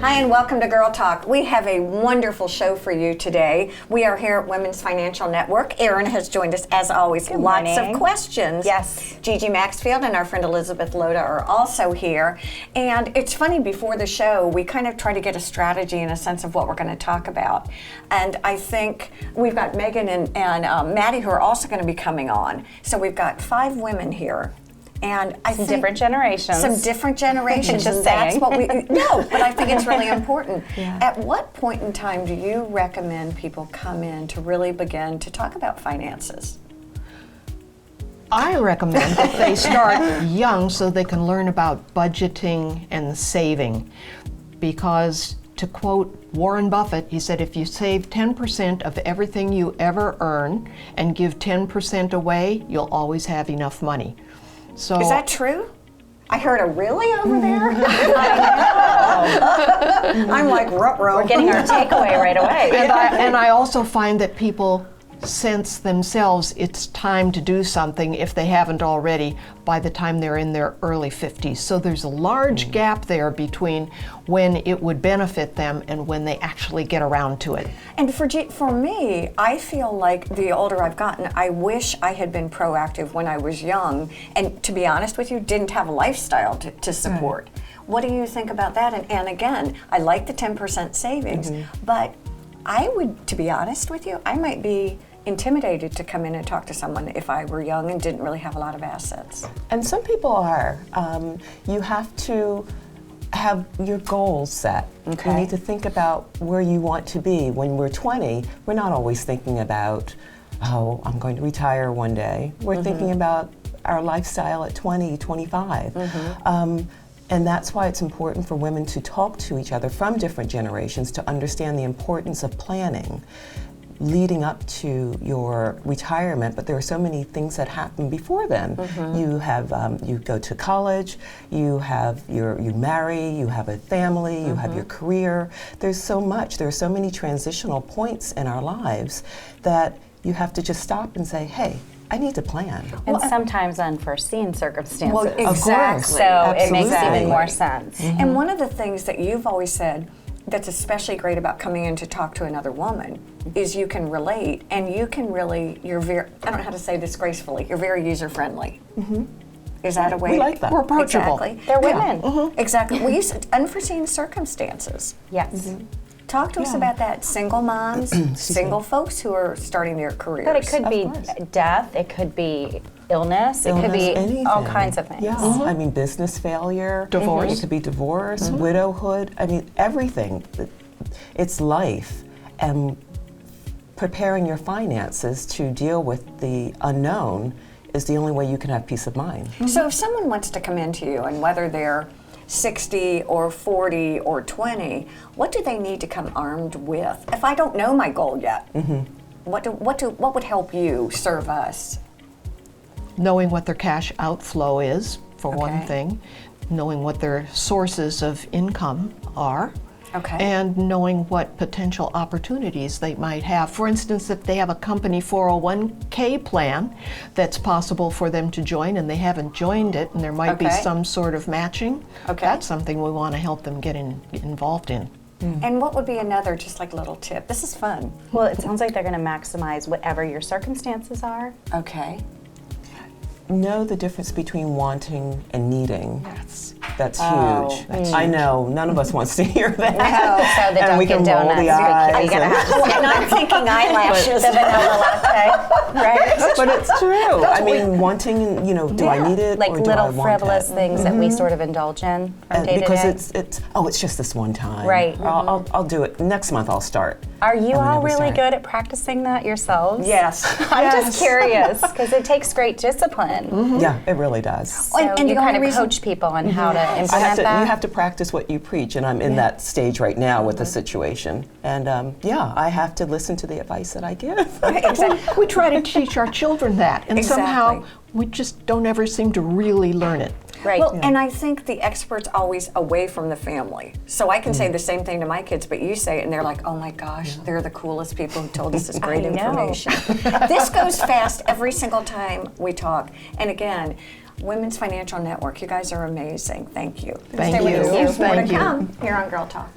Hi, and welcome to Girl Talk. We have a wonderful show for you today. We are here at Women's Financial Network. Erin has joined us, as always. Good Lots morning. of questions. Yes. Gigi Maxfield and our friend Elizabeth Loda are also here. And it's funny, before the show, we kind of try to get a strategy and a sense of what we're going to talk about. And I think we've got Megan and Maddie who are also going to be coming on. So we've got 5 women here. And I think different generations. Some different generations. Just and that's saying. what we no, but I think it's really important. Yeah. At what point in time do you recommend people come in to really begin to talk about finances? I recommend that they start young so they can learn about budgeting and saving. Because, to quote Warren Buffett, he said, if you save 10% of everything you ever earn and give 10% away, you'll always have enough money. So, Is that true? I heard a really over there. I'm like, ruh-roh. We're getting our takeaway right away. and I also find that people sense themselves it's time to do something if they haven't already by the time they're in their early 50s. So there's a large gap there between when it would benefit them and when they actually get around to it. And for me, I feel like the older I've gotten, I wish I had been proactive when I was young, and to be honest with you, didn't have a lifestyle to support. What do you think about that? And again, I like the 10% savings, but I would, to be honest with you, I might be intimidated to come in and talk to someone if I were young and didn't really have a lot of assets. And some people are. You have to have your goals set. Okay. You need to think about where you want to be. When we're 20, we're not always thinking about, oh, I'm going to retire one day. We're thinking about our lifestyle at 20, 25. And that's why it's important for women to talk to each other from different generations to understand the importance of planning leading up to your retirement, but there are so many things that happen before then. You have, you go to college, you marry, you have a family, you have your career. There's so much, there are so many transitional points in our lives that you have to just stop and say, hey, I need to plan. And sometimes unforeseen circumstances. Well, exactly. So it makes Absolutely. even more sense. And one of the things that you've always said that's especially great about coming in to talk to another woman is you can relate, and you can really, you're very, I don't know how to say this gracefully, you're very user-friendly. Is that a way? We like that. We're approachable. Exactly. They're women. Exactly. Well, you said unforeseen circumstances. Yes. Talk to us about that. Single moms, single folks who are starting their careers. But it could be course. death, it could be illness, it could be Anything. all kinds of things. Yeah, I mean, business failure. Divorce. It could be divorce, widowhood. I mean, everything. It's life. And preparing your finances to deal with the unknown is the only way you can have peace of mind. So if someone wants to come into you, and whether they're 60 or 40 or 20, what do they need to come armed with? If I don't know my goal yet, what would help you serve us? Knowing what their cash outflow is, for one Okay. thing, knowing what their sources of income are, Okay. and knowing what potential opportunities they might have. For instance, if they have a company 401k plan that's possible for them to join and they haven't joined it and there might be Okay. some sort of matching, Okay. that's something we want to help them get involved in. And what would be another just like little tip? This is fun. Well, it sounds like they're going to maximize whatever your circumstances are. Okay. Know the difference between wanting and needing. That's Oh, huge. that's I know, none of us wants to hear that. So the and we Dunkin' can roll Donuts, the you eyes. gotta and- have And I'm thinking eyelashes. the vanilla latte, right? but it's true. I mean, wanting, you know, do I need it Like or do I little want frivolous it? things that we sort of indulge in from day to Because day. it's just this one time. Right. I'll do it. Next month I'll start. Are you And we all never really start. good at practicing that yourselves? Yes. I'm just curious because it takes great discipline. Yeah, it really does. So And you the kind only of reason- coach people on how to implement that. You have to practice what you preach, and I'm in that stage right now with the situation. And I have to listen to the advice that I give. Exactly. We try to teach our children that, and somehow Exactly. we just don't ever seem to really learn it. Right. Well, and I think the expert's always away from the family. So I can say the same thing to my kids, but you say it and they're like, oh my gosh, they're the coolest people who told us this great I know. information. This goes fast every single time we talk. And again, Women's Financial Network. You guys are amazing. Thank you. Thank Stay with you. us. There's more to Thank you. come here on Girl Talk.